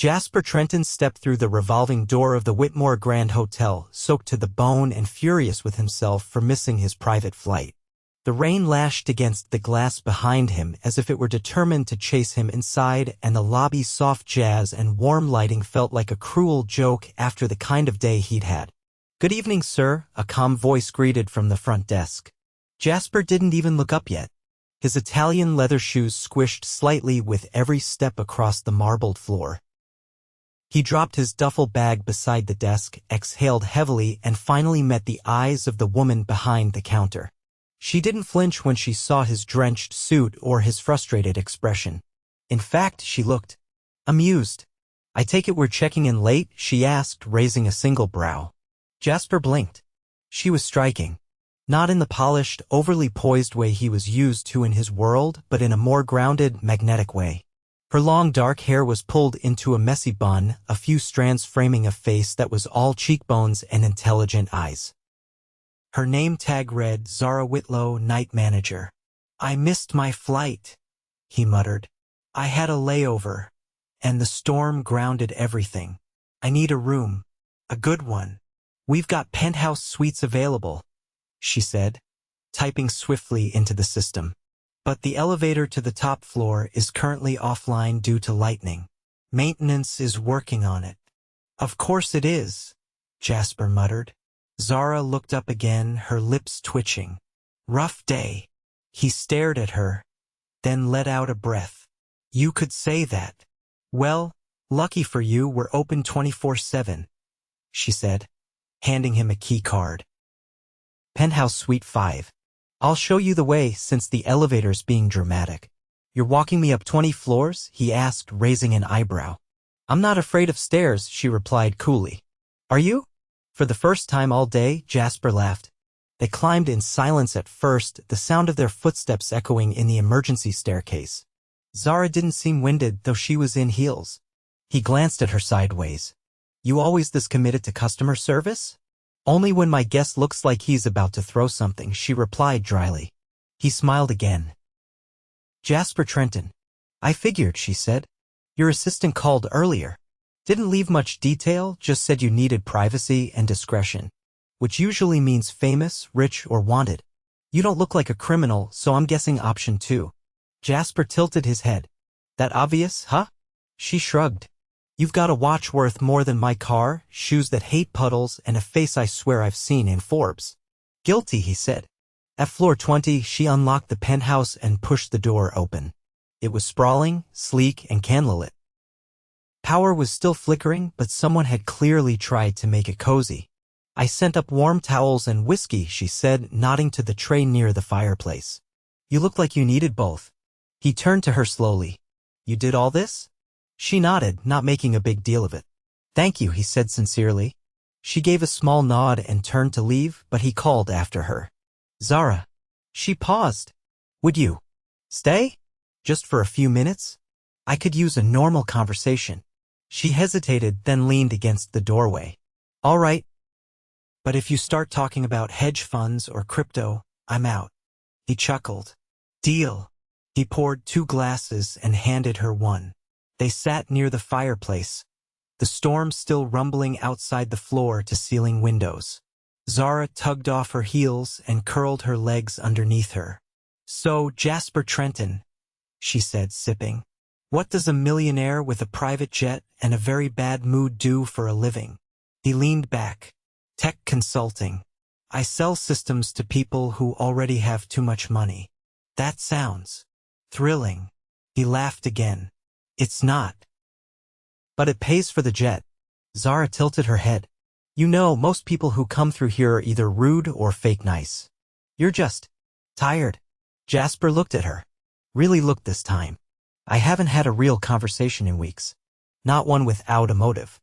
Jasper Trenton stepped through the revolving door of the Whitmore Grand Hotel, soaked to the bone and furious with himself for missing his private flight. The rain lashed against the glass behind him as if it were determined to chase him inside, and the lobby's soft jazz and warm lighting felt like a cruel joke after the kind of day he'd had. "Good evening, sir," a calm voice greeted from the front desk. Jasper didn't even look up yet. His Italian leather shoes squished slightly with every step across the marbled floor. He dropped his duffel bag beside the desk, exhaled heavily, and finally met the eyes of the woman behind the counter. She didn't flinch when she saw his drenched suit or his frustrated expression. In fact, she looked amused. "I take it we're checking in late?" she asked, raising a single brow. Jasper blinked. She was striking. Not in the polished, overly poised way he was used to in his world, but in a more grounded, magnetic way. Her long dark hair was pulled into a messy bun, a few strands framing a face that was all cheekbones and intelligent eyes. Her name tag read Zara Whitlow, night manager. "I missed my flight," he muttered. "I had a layover, and the storm grounded everything. I need a room. A good one. We've got penthouse suites available," she said, typing swiftly into the system. "But the elevator to the top floor is currently offline due to lightning. Maintenance is working on it." "Of course it is," Jasper muttered. Zara looked up again, her lips twitching. "Rough day." He stared at her, then let out a breath. "You could say that." "Well, lucky for you, we're open 24/7, she said, handing him a key card. "Penthouse Suite 5. I'll show you the way since the elevator's being dramatic." "You're walking me up 20 floors?" he asked, raising an eyebrow. "I'm not afraid of stairs," she replied coolly. "Are you?" For the first time all day, Jasper laughed. They climbed in silence at first, the sound of their footsteps echoing in the emergency staircase. Zara didn't seem winded, though she was in heels. He glanced at her sideways. "You always this committed to customer service?" "Only when my guest looks like he's about to throw something," she replied dryly. He smiled again. "Jasper Trenton." "I figured," she said. "Your assistant called earlier. Didn't leave much detail, just said you needed privacy and discretion, which usually means famous, rich, or wanted. You don't look like a criminal, so I'm guessing option 2. Jasper tilted his head. "That obvious, huh?" She shrugged. "You've got a watch worth more than my car, shoes that hate puddles, and a face I swear I've seen in Forbes." "Guilty," he said. At floor 20, she unlocked the penthouse and pushed the door open. It was sprawling, sleek, and candlelit. Power was still flickering, but someone had clearly tried to make it cozy. "I sent up warm towels and whiskey," she said, nodding to the tray near the fireplace. "You look like you needed both." He turned to her slowly. "You did all this?" She nodded, not making a big deal of it. "Thank you," he said sincerely. She gave a small nod and turned to leave, but he called after her. "Zara." She paused. "Would you stay? Just for a few minutes? I could use a normal conversation." She hesitated, then leaned against the doorway. "All right. But if you start talking about hedge funds or crypto, I'm out." He chuckled. "Deal." He poured 2 glasses and handed her one. They sat near the fireplace, the storm still rumbling outside the floor-to-ceiling windows. Zara tugged off her heels and curled her legs underneath her. "So, Jasper Trenton," she said, sipping. "What does a millionaire with a private jet and a very bad mood do for a living?" He leaned back. "Tech consulting. I sell systems to people who already have too much money." "That sounds thrilling." He laughed again. "It's not. But it pays for the jet." Zara tilted her head. "You know, most people who come through here are either rude or fake nice. You're just tired." Jasper looked at her. Really looked this time. "I haven't had a real conversation in weeks. Not one without a motive."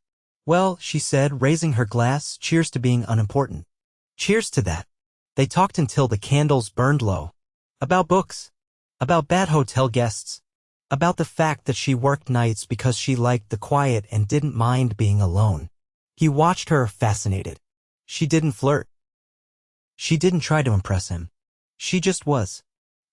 "Well," she said, raising her glass, "cheers to being unimportant." "Cheers to that." They talked until the candles burned low. About books. About bad hotel guests. About the fact that she worked nights because she liked the quiet and didn't mind being alone. He watched her, fascinated. She didn't flirt. She didn't try to impress him. She just was.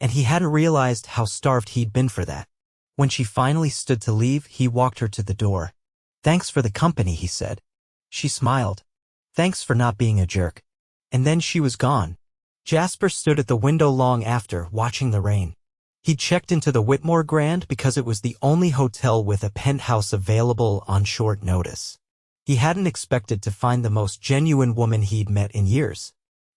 And he hadn't realized how starved he'd been for that. When she finally stood to leave, he walked her to the door. "Thanks for the company," he said. She smiled. "Thanks for not being a jerk." And then she was gone. Jasper stood at the window long after, watching the rain. He'd checked into the Whitmore Grand because it was the only hotel with a penthouse available on short notice. He hadn't expected to find the most genuine woman he'd met in years.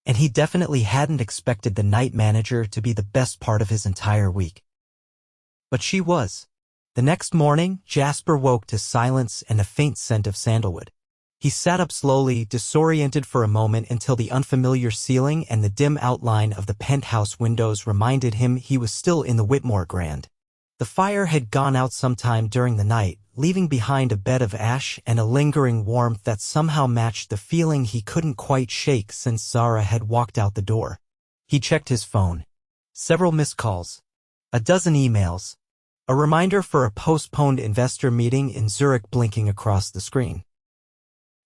And he definitely hadn't expected the night manager to be the best part of his entire week. But she was. The next morning, Jasper woke to silence and a faint scent of sandalwood. He sat up slowly, disoriented for a moment until the unfamiliar ceiling and the dim outline of the penthouse windows reminded him he was still in the Whitmore Grand. The fire had gone out sometime during the night, leaving behind a bed of ash and a lingering warmth that somehow matched the feeling he couldn't quite shake since Zara had walked out the door. He checked his phone. Several missed calls. A dozen emails. A reminder for a postponed investor meeting in Zurich blinking across the screen.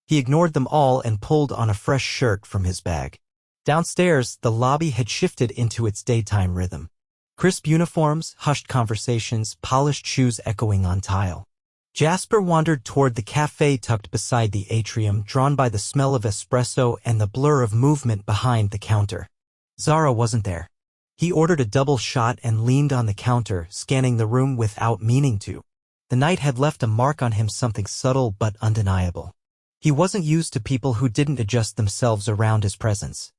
He ignored them all and pulled on a fresh shirt from his bag. Downstairs, the lobby had shifted into its daytime rhythm. Crisp uniforms, hushed conversations, polished shoes echoing on tile. Jasper wandered toward the cafe tucked beside the atrium, drawn by the smell of espresso and the blur of movement behind the counter. Zara wasn't there. He ordered a double shot and leaned on the counter, scanning the room without meaning to. The night had left a mark on him, something subtle but undeniable. He wasn't used to people who didn't adjust themselves around his presence.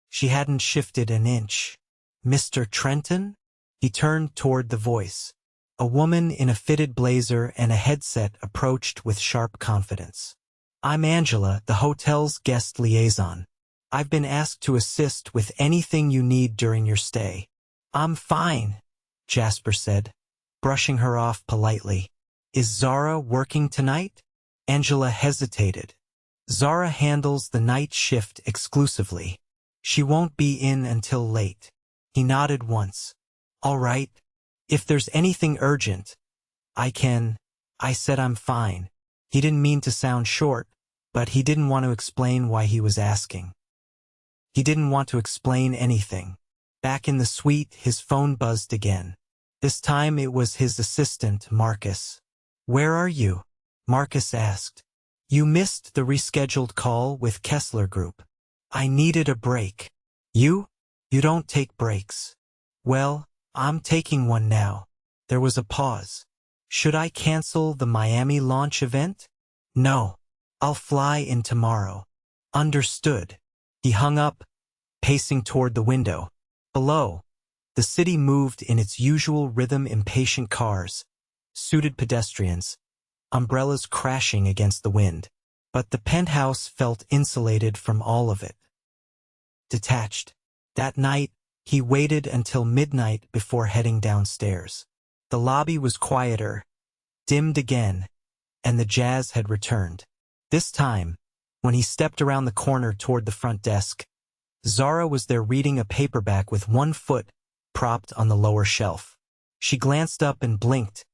She hadn't shifted an inch. "Mr. Trenton?" He turned toward the voice. A woman in a fitted blazer and a headset approached with sharp confidence. "I'm Angela, the hotel's guest liaison. I've been asked to assist with anything you need during your stay." "I'm fine," Jasper said, brushing her off politely. "Is Zara working tonight?" Angela hesitated. "Zara handles the night shift exclusively. She won't be in until late." He nodded once. "All right. If there's anything urgent, I said I'm fine." He didn't mean to sound short, but he didn't want to explain why he was asking. He didn't want to explain anything. Back in the suite, his phone buzzed again. This time it was his assistant, Marcus. "Where are you?" Marcus asked. "You missed the rescheduled call with Kessler Group. I needed a break." You don't take breaks." "Well, I'm taking one now." There was a pause. "Should I cancel the Miami launch event?" "No. I'll fly in tomorrow." "Understood." He hung up, pacing toward the window. Below, the city moved in its usual rhythm, impatient cars, suited pedestrians, umbrellas crashing against the wind. But the penthouse felt insulated from all of it. Detached. That night, he waited until midnight before heading downstairs. The lobby was quieter, dimmed again, and the jazz had returned. This time, when he stepped around the corner toward the front desk, Zara was there reading a paperback with one foot propped on the lower shelf. She glanced up and blinked,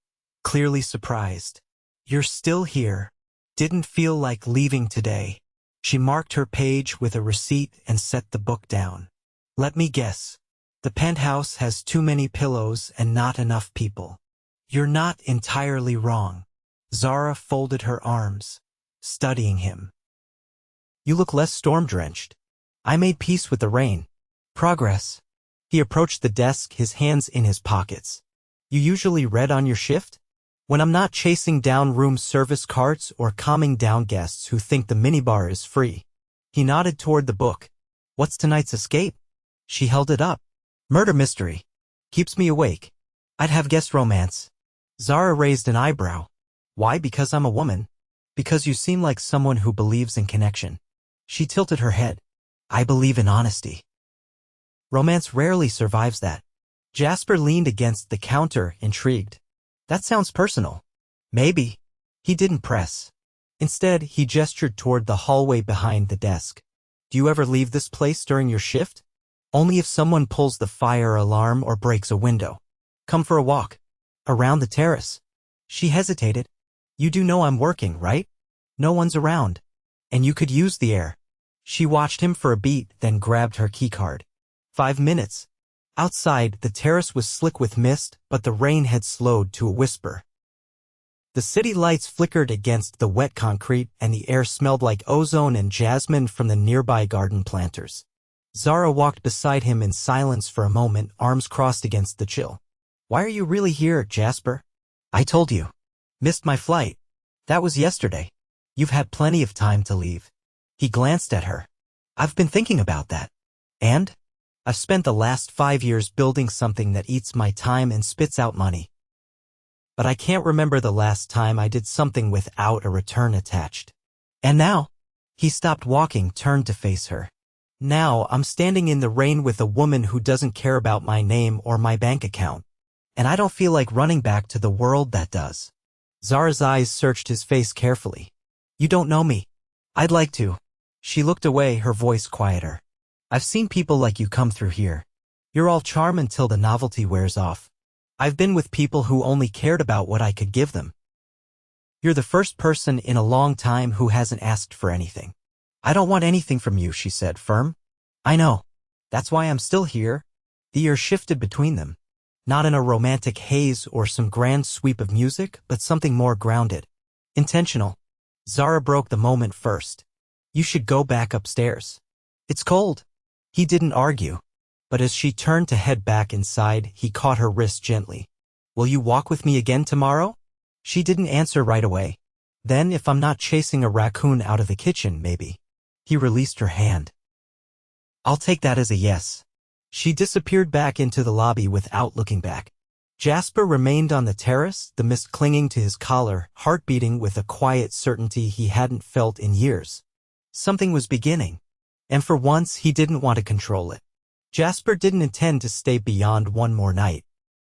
clearly surprised. "You're still here. Didn't feel like leaving today." She marked her page with a receipt and set the book down. "Let me guess. The penthouse has too many pillows and not enough people." "You're not entirely wrong." Zara folded her arms, studying him. "You look less storm-drenched." "I made peace with the rain." "Progress." He approached the desk, his hands in his pockets. "You usually read on your shift?" "When I'm not chasing down room service carts or calming down guests who think the minibar is free." He nodded toward the book. "What's tonight's escape?" She held it up. "Murder mystery. Keeps me awake." "I'd have guessed romance." Zara raised an eyebrow. "Why? Because I'm a woman?" "Because you seem like someone who believes in connection." She tilted her head. "I believe in honesty." "Romance rarely survives that." Jasper leaned against the counter, intrigued. "That sounds personal." "Maybe." He didn't press. Instead, he gestured toward the hallway behind the desk. "Do you ever leave this place during your shift?" "Only if someone pulls the fire alarm or breaks a window." "Come for a walk." "Around the terrace." She hesitated. "You do know I'm working, right? No one's around. And you could use the air." She watched him for a beat, then grabbed her keycard. 5 minutes. Outside, the terrace was slick with mist, but the rain had slowed to a whisper. The city lights flickered against the wet concrete and the air smelled like ozone and jasmine from the nearby garden planters. Zara walked beside him in silence for a moment, arms crossed against the chill. "Why are you really here, Jasper?" "I told you. Missed my flight. That was yesterday. You've had plenty of time to leave." He glanced at her. "I've been thinking about that. And? I've spent the last 5 years building something that eats my time and spits out money. But I can't remember the last time I did something without a return attached. And now?" He stopped walking, turned to face her. "Now I'm standing in the rain with a woman who doesn't care about my name or my bank account. And I don't feel like running back to the world that does." Zara's eyes searched his face carefully. "You don't know me. I'd like to." She looked away, her voice quieter. "I've seen people like you come through here. You're all charm until the novelty wears off. I've been with people who only cared about what I could give them. You're the first person in a long time who hasn't asked for anything." "I don't want anything from you," she said, firm. "I know. That's why I'm still here." The year shifted between them. Not in a romantic haze or some grand sweep of music, but something more grounded. Intentional. Zara broke the moment first. "You should go back upstairs. It's cold." He didn't argue. But as she turned to head back inside, he caught her wrist gently. "Will you walk with me again tomorrow?" She didn't answer right away. "Then if I'm not chasing a raccoon out of the kitchen, maybe." He released her hand. "I'll take that as a yes." She disappeared back into the lobby without looking back. Jasper remained on the terrace, the mist clinging to his collar, heart beating with a quiet certainty he hadn't felt in years. Something was beginning. And for once, he didn't want to control it. Jasper didn't intend to stay beyond one more night.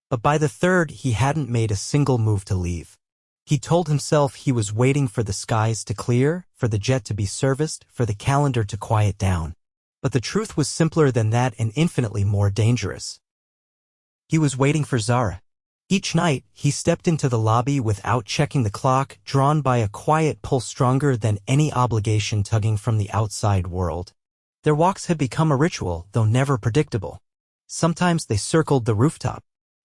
But by the third, he hadn't made a single move to leave. He told himself he was waiting for the skies to clear, for the jet to be serviced, for the calendar to quiet down. But the truth was simpler than that and infinitely more dangerous. He was waiting for Zara. Each night, he stepped into the lobby without checking the clock, drawn by a quiet pull stronger than any obligation tugging from the outside world. Their walks had become a ritual, though never predictable. Sometimes they circled the rooftop.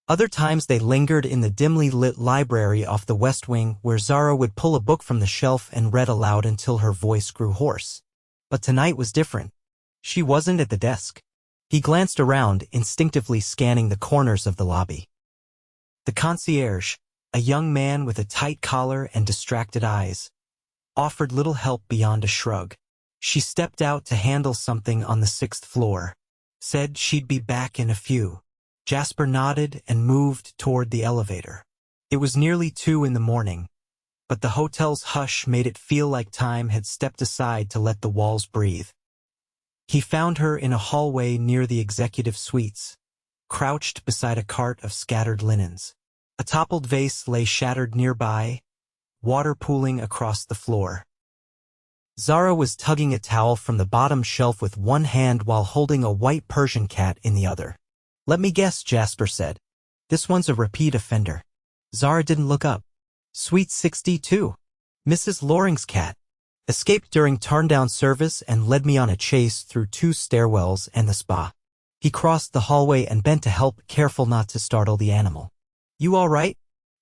Other times they lingered in the dimly lit library off the West Wing, where Zara would pull a book from the shelf and read aloud until her voice grew hoarse. But tonight was different. She wasn't at the desk. He glanced around, instinctively scanning the corners of the lobby. The concierge, a young man with a tight collar and distracted eyes, offered little help beyond a shrug. She stepped out to handle something on the 6th floor. Said she'd be back in a few. Jasper nodded and moved toward the elevator. It was nearly 2 in the morning, but the hotel's hush made it feel like time had stepped aside to let the walls breathe. He found her in a hallway near the executive suites, crouched beside a cart of scattered linens. A toppled vase lay shattered nearby, water pooling across the floor. Zara was tugging a towel from the bottom shelf with one hand while holding a white Persian cat in the other. "Let me guess," Jasper said. "This one's a repeat offender." Zara didn't look up. "Suite 62. Mrs. Loring's cat. Escaped during turn-down service and led me on a chase through 2 stairwells and the spa." He crossed the hallway and bent to help, careful not to startle the animal. "You all right?"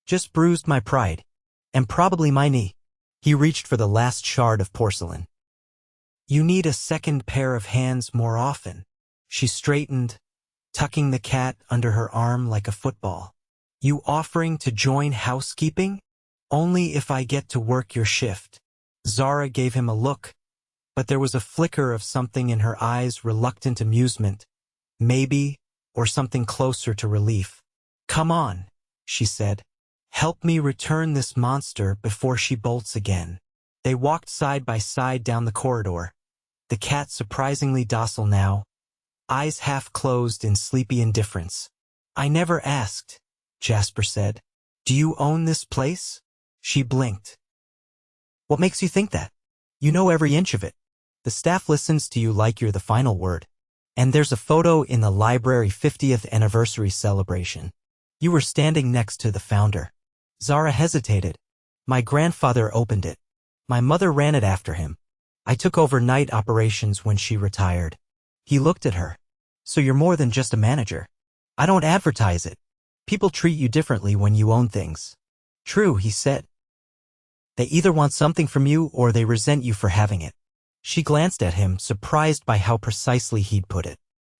"Just bruised my pride. And probably my knee." He reached for the last shard of porcelain. "You need a second pair of hands more often." She straightened, tucking the cat under her arm like a football. "You offering to join housekeeping?" "Only if I get to work your shift." Zara gave him a look, but there was a flicker of something in her eyes, reluctant amusement, maybe, or something closer to relief. "Come on," she said. "Help me return this monster before she bolts again." They walked side by side down the corridor, the cat surprisingly docile now, eyes half closed in sleepy indifference. "I never asked," Jasper said. "Do you own this place?" She blinked. "What makes you think that? You know every inch of it. The staff listens to you like you're the final word. And there's a photo in the library 50th anniversary celebration. You were standing next to the founder." Zara hesitated. "My grandfather opened it. My mother ran it after him. I took over night operations when she retired." He looked at her. "So you're more than just a manager." "I don't advertise it. People treat you differently when you own things." "True," he said. They either want something from you or they resent you for having it. She glanced at him, surprised by how precisely he'd put it.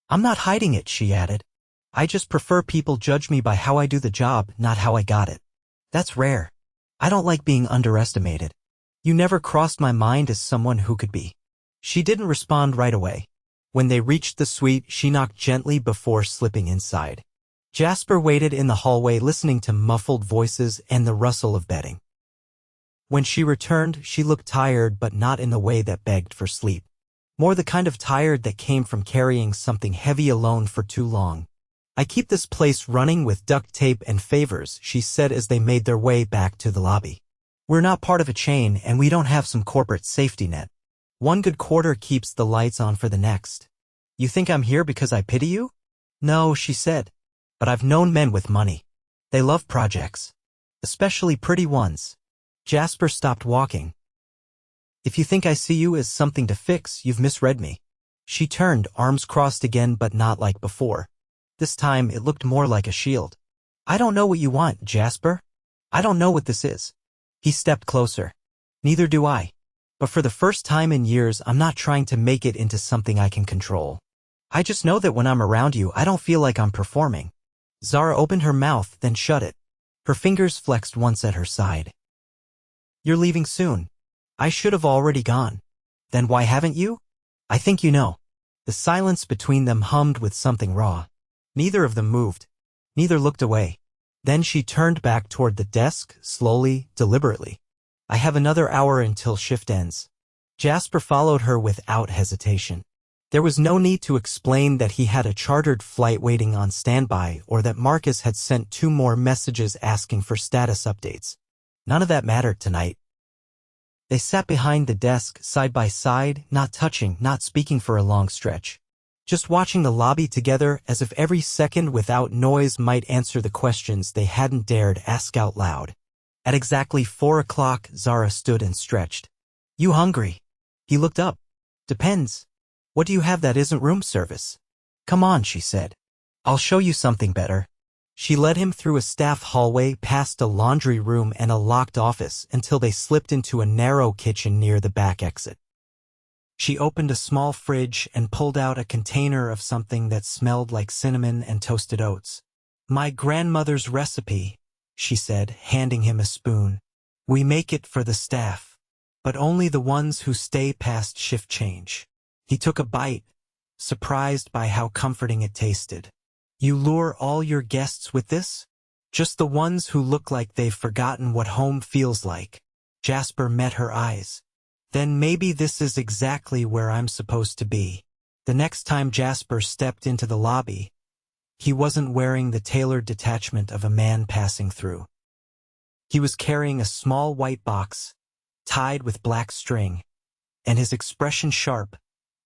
I'm not hiding it, she added. I just prefer people judge me by how I do the job, not how I got it. That's rare. I don't like being underestimated. You never crossed my mind as someone who could be. She didn't respond right away. When they reached the suite, she knocked gently before slipping inside. Jasper waited in the hallway, listening to muffled voices and the rustle of bedding. When she returned, she looked tired, but not in the way that begged for sleep. More the kind of tired that came from carrying something heavy alone for too long. I keep this place running with duct tape and favors, she said as they made their way back to the lobby. We're not part of a chain, and we don't have some corporate safety net. One good quarter keeps the lights on for the next. You think I'm here because I pity you? No, she said. But I've known men with money. They love projects. Especially pretty ones. Jasper stopped walking. If you think I see you as something to fix, you've misread me. She turned, arms crossed again, but not like before. This time it looked more like a shield. I don't know what you want, Jasper. I don't know what this is. He stepped closer. Neither do I. But for the first time in years, I'm not trying to make it into something I can control. I just know that when I'm around you, I don't feel like I'm performing. Zara opened her mouth, then shut it. Her fingers flexed once at her side. You're leaving soon. I should have already gone. Then why haven't you? I think you know. The silence between them hummed with something raw. Neither of them moved. Neither looked away. Then she turned back toward the desk, slowly, deliberately. I have another hour until shift ends. Jasper followed her without hesitation. There was no need to explain that he had a chartered flight waiting on standby or that Marcus had sent 2 more messages asking for status updates. None of that mattered tonight. They sat behind the desk, side by side, not touching, not speaking for a long stretch. Just watching the lobby together, as if every second without noise might answer the questions they hadn't dared ask out loud. At exactly 4 o'clock, Zara stood and stretched. You hungry? He looked up. Depends. What do you have that isn't room service? Come on, she said. I'll show you something better. She led him through a staff hallway, past a laundry room and a locked office until they slipped into a narrow kitchen near the back exit. She opened a small fridge and pulled out a container of something that smelled like cinnamon and toasted oats. My grandmother's recipe, she said, handing him a spoon. We make it for the staff, but only the ones who stay past shift change. He took a bite, surprised by how comforting it tasted. You lure all your guests with this? Just the ones who look like they've forgotten what home feels like. Jasper met her eyes. Then maybe this is exactly where I'm supposed to be. The next time Jasper stepped into the lobby, he wasn't wearing the tailored detachment of a man passing through. He was carrying a small white box, tied with black string, and his expression sharp,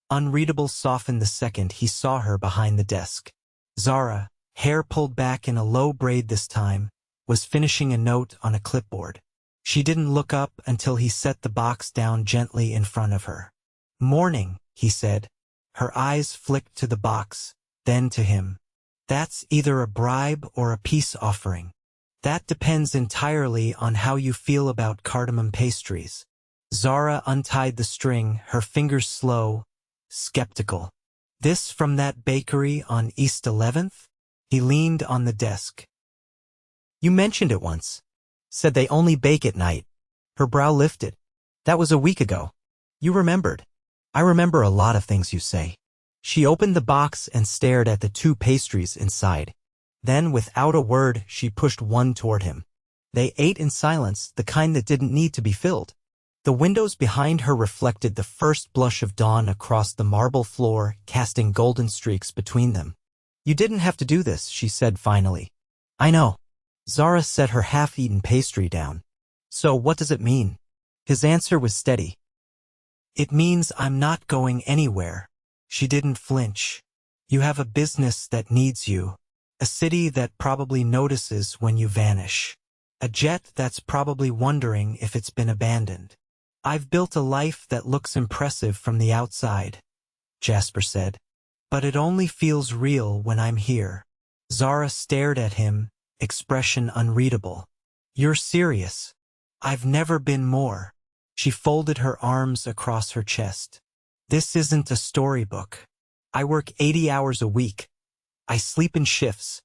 unreadable, softened the second he saw her behind the desk. Zara, hair pulled back in a low braid this time, was finishing a note on a clipboard. She didn't look up until he set the box down gently in front of her. Morning, he said. Her eyes flicked to the box, then to him. That's either a bribe or a peace offering. That depends entirely on how you feel about cardamom pastries. Zara untied the string, her fingers slow, skeptical. This from that bakery on East 11th? He leaned on the desk. You mentioned it once. Said they only bake at night. Her brow lifted. That was a week ago. You remembered. I remember a lot of things you say. She opened the box and stared at the 2 pastries inside. Then, without a word, she pushed one toward him. They ate in silence, the kind that didn't need to be filled. The windows behind her reflected the first blush of dawn across the marble floor, casting golden streaks between them. You didn't have to do this, she said finally. I know. Zara set her half-eaten pastry down. So what does it mean? His answer was steady. It means I'm not going anywhere. She didn't flinch. You have a business that needs you. A city that probably notices when you vanish. A jet that's probably wondering if it's been abandoned. I've built a life that looks impressive from the outside, Jasper said. But it only feels real when I'm here. Zara stared at him, expression unreadable. You're serious. I've never been more. She folded her arms across her chest. This isn't a storybook. I work 80 hours a week. I sleep in shifts.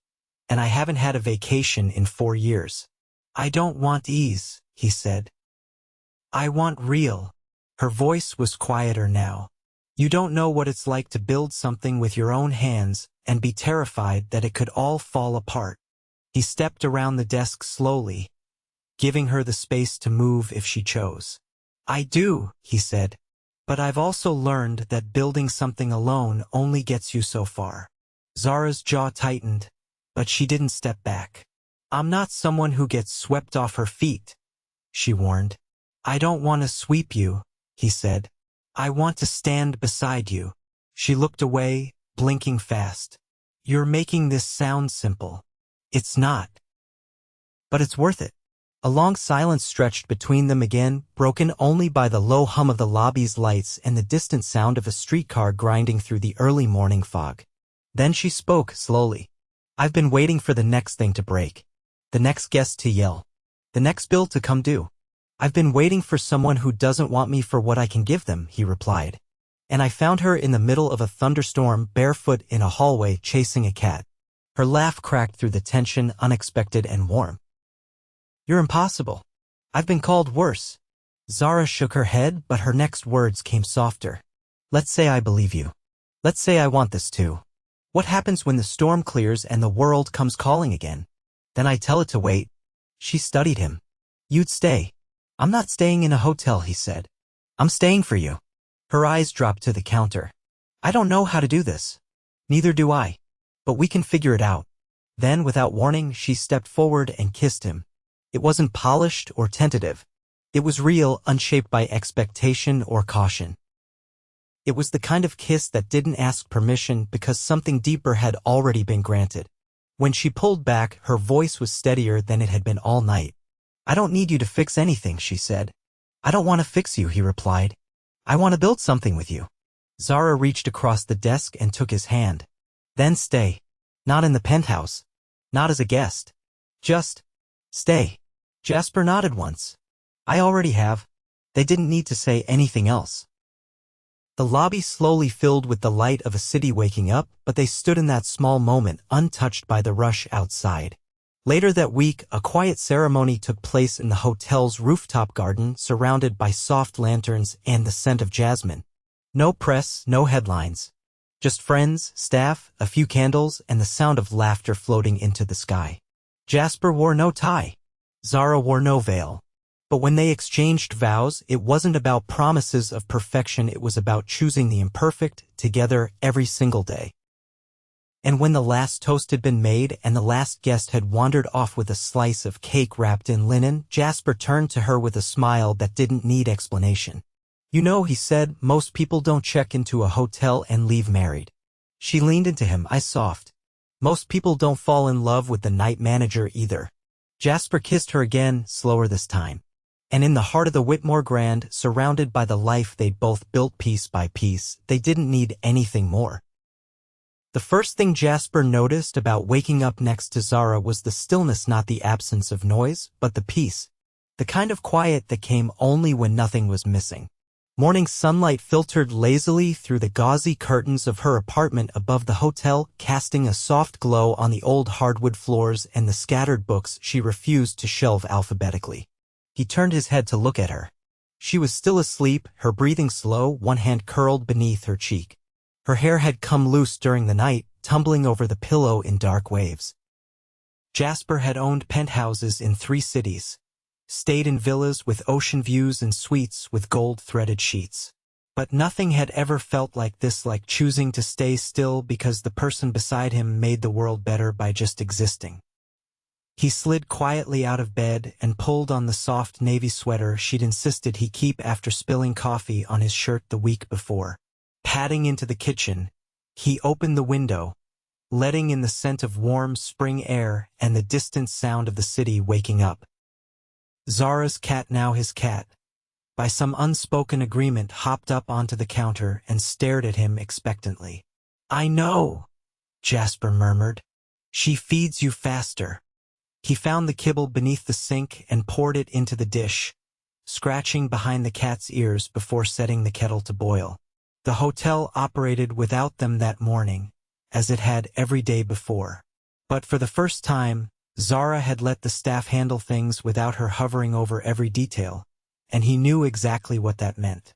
And I haven't had a vacation in 4 years. I don't want ease, he said. I want real. Her voice was quieter now. You don't know what it's like to build something with your own hands and be terrified that it could all fall apart. He stepped around the desk slowly, giving her the space to move if she chose. I do, he said. But I've also learned that building something alone only gets you so far. Zara's jaw tightened, but she didn't step back. I'm not someone who gets swept off her feet, she warned. I don't want to sweep you, he said. I want to stand beside you. She looked away, blinking fast. You're making this sound simple. It's not. But it's worth it. A long silence stretched between them again, broken only by the low hum of the lobby's lights and the distant sound of a streetcar grinding through the early morning fog. Then she spoke slowly. I've been waiting for the next thing to break. The next guest to yell. The next bill to come due. I've been waiting for someone who doesn't want me for what I can give them, he replied. And I found her in the middle of a thunderstorm, barefoot in a hallway, chasing a cat. Her laugh cracked through the tension, unexpected and warm. You're impossible. I've been called worse. Zara shook her head, but her next words came softer. Let's say I believe you. Let's say I want this too. What happens when the storm clears and the world comes calling again? Then I tell it to wait. She studied him. You'd stay. I'm not staying in a hotel, he said. I'm staying for you. Her eyes dropped to the counter. I don't know how to do this. Neither do I. But we can figure it out. Then, without warning, she stepped forward and kissed him. It wasn't polished or tentative. It was real, unshaped by expectation or caution. It was the kind of kiss that didn't ask permission because something deeper had already been granted. When she pulled back, her voice was steadier than it had been all night. I don't need you to fix anything, she said. I don't want to fix you, he replied. I want to build something with you. Zara reached across the desk and took his hand. Then stay. Not in the penthouse. Not as a guest. Just stay. Jasper nodded once. I already have. They didn't need to say anything else. The lobby slowly filled with the light of a city waking up, but they stood in that small moment, untouched by the rush outside. Later that week, a quiet ceremony took place in the hotel's rooftop garden, surrounded by soft lanterns and the scent of jasmine. No press, no headlines. Just friends, staff, a few candles, and the sound of laughter floating into the sky. Jasper wore no tie. Zara wore no veil. But when they exchanged vows, it wasn't about promises of perfection, it was about choosing the imperfect together every single day. And when the last toast had been made and the last guest had wandered off with a slice of cake wrapped in linen, Jasper turned to her with a smile that didn't need explanation. You know, he said, most people don't check into a hotel and leave married. She leaned into him, eyes soft. Most people don't fall in love with the night manager either. Jasper kissed her again, slower this time. And in the heart of the Whitmore Grand, surrounded by the life they'd both built piece by piece, they didn't need anything more. The first thing Jasper noticed about waking up next to Zara was the stillness, not the absence of noise, but the peace. The kind of quiet that came only when nothing was missing. Morning sunlight filtered lazily through the gauzy curtains of her apartment above the hotel, casting a soft glow on the old hardwood floors and the scattered books she refused to shelve alphabetically. He turned his head to look at her. She was still asleep, her breathing slow, one hand curled beneath her cheek. Her hair had come loose during the night, tumbling over the pillow in dark waves. Jasper had owned penthouses in 3 cities. Stayed in villas with ocean views and suites with gold-threaded sheets. But nothing had ever felt like this, like choosing to stay still because the person beside him made the world better by just existing. He slid quietly out of bed and pulled on the soft navy sweater she'd insisted he keep after spilling coffee on his shirt the week before. Padding into the kitchen, he opened the window, letting in the scent of warm spring air and the distant sound of the city waking up. Zara's cat, now his cat, by some unspoken agreement, hopped up onto the counter and stared at him expectantly. I know, Jasper murmured. She feeds you faster. He found the kibble beneath the sink and poured it into the dish, scratching behind the cat's ears before setting the kettle to boil. The hotel operated without them that morning, as it had every day before. But for the first time, Zara had let the staff handle things without her hovering over every detail, and he knew exactly what that meant.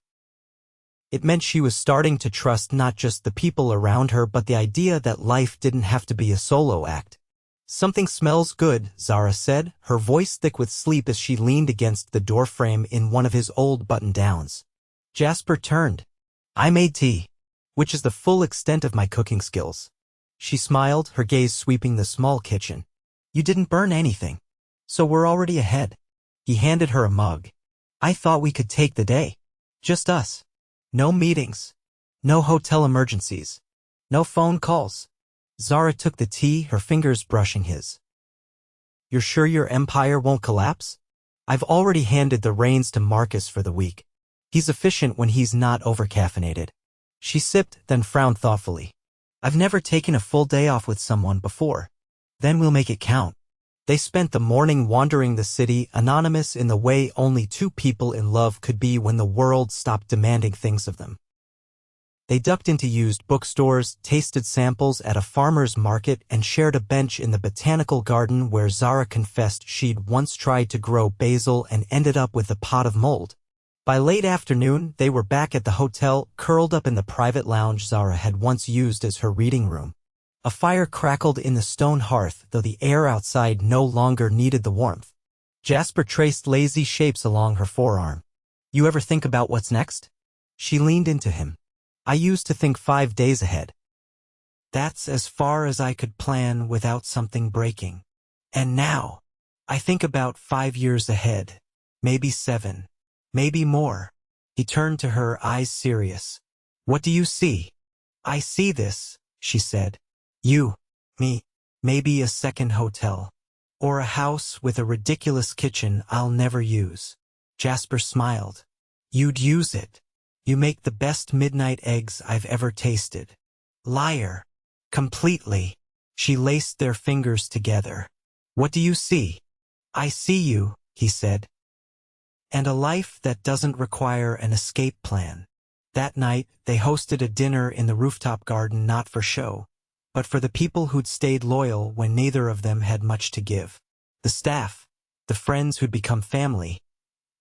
It meant she was starting to trust not just the people around her but the idea that life didn't have to be a solo act. "Something smells good," Zara said, her voice thick with sleep as she leaned against the doorframe in one of his old button-downs. Jasper turned. "I made tea, which is the full extent of my cooking skills." She smiled, her gaze sweeping the small kitchen. "You didn't burn anything, so we're already ahead." He handed her a mug. "I thought we could take the day. Just us. No meetings. No hotel emergencies. No phone calls." Zara took the tea, her fingers brushing his. "You're sure your empire won't collapse? I've already handed the reins to Marcus for the week. He's efficient when he's not overcaffeinated." She sipped, then frowned thoughtfully. "I've never taken a full day off with someone before. Then we'll make it count." They spent the morning wandering the city, anonymous in the way only two people in love could be when the world stopped demanding things of them. They ducked into used bookstores, tasted samples at a farmer's market, and shared a bench in the botanical garden where Zara confessed she'd once tried to grow basil and ended up with a pot of mold. By late afternoon, they were back at the hotel, curled up in the private lounge Zara had once used as her reading room. A fire crackled in the stone hearth, though the air outside no longer needed the warmth. Jasper traced lazy shapes along her forearm. "You ever think about what's next?" She leaned into him. "I used to think 5 days ahead. That's as far as I could plan without something breaking. And now, I think about 5 years ahead, maybe 7, maybe more." He turned to her, eyes serious. "What do you see?" "I see this," she said. "You, me, maybe a second hotel. Or a house with a ridiculous kitchen I'll never use." Jasper smiled. "You'd use it. You make the best midnight eggs I've ever tasted." "Liar." "Completely." She laced their fingers together. "What do you see?" "I see you," he said. "And a life that doesn't require an escape plan." That night, they hosted a dinner in the rooftop garden, not for show, but for the people who'd stayed loyal when neither of them had much to give. The staff, the friends who'd become family,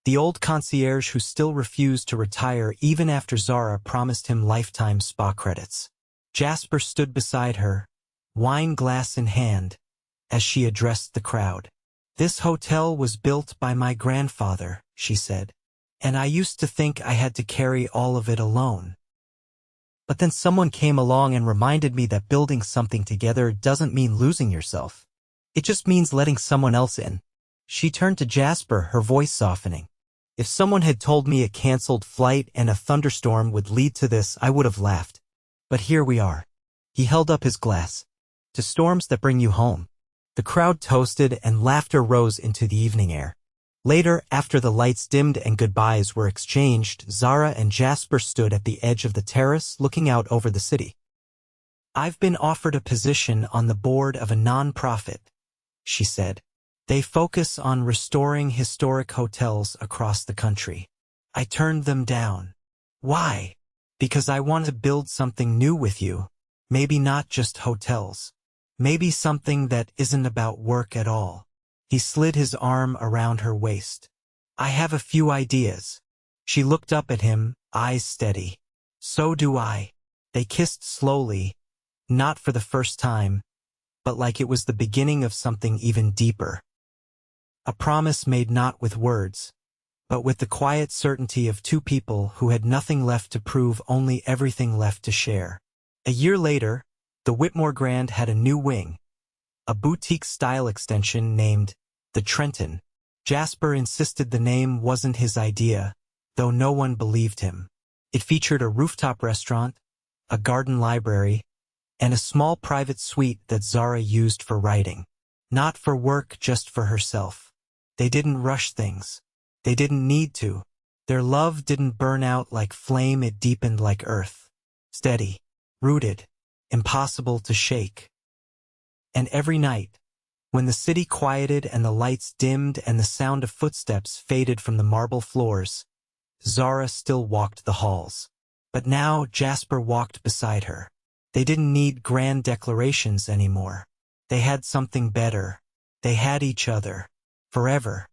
the old concierge who still refused to retire even after Zara promised him lifetime spa credits. Jasper stood beside her, wine glass in hand, as she addressed the crowd. "This hotel was built by my grandfather," she said, "and I used to think I had to carry all of it alone. But then someone came along and reminded me that building something together doesn't mean losing yourself. It just means letting someone else in." She turned to Jasper, her voice softening. "If someone had told me a canceled flight and a thunderstorm would lead to this, I would have laughed. But here we are." He held up his glass. "To storms that bring you home." The crowd toasted and laughter rose into the evening air. Later, after the lights dimmed and goodbyes were exchanged, Zara and Jasper stood at the edge of the terrace looking out over the city. "I've been offered a position on the board of a non-profit," she said. "They focus on restoring historic hotels across the country. I turned them down." "Why?" "Because I want to build something new with you. Maybe not just hotels. Maybe something that isn't about work at all." He slid his arm around her waist. "I have a few ideas." She looked up at him, eyes steady. "So do I." They kissed slowly, not for the first time, but like it was the beginning of something even deeper. A promise made not with words, but with the quiet certainty of two people who had nothing left to prove, only everything left to share. A year later, the Whitmore Grand had a new wing, a boutique-style extension named the Trenton. Jasper insisted the name wasn't his idea, though no one believed him. It featured a rooftop restaurant, a garden library, and a small private suite that Zara used for writing. Not for work, just for herself. They didn't rush things. They didn't need to. Their love didn't burn out like flame, it deepened like earth. Steady, rooted, impossible to shake. And every night, When the city quieted and the lights dimmed and the sound of footsteps faded from the marble floors, Zara still walked the halls. But now Jasper walked beside her. They didn't need grand declarations anymore. They had something better. They had each other. Forever.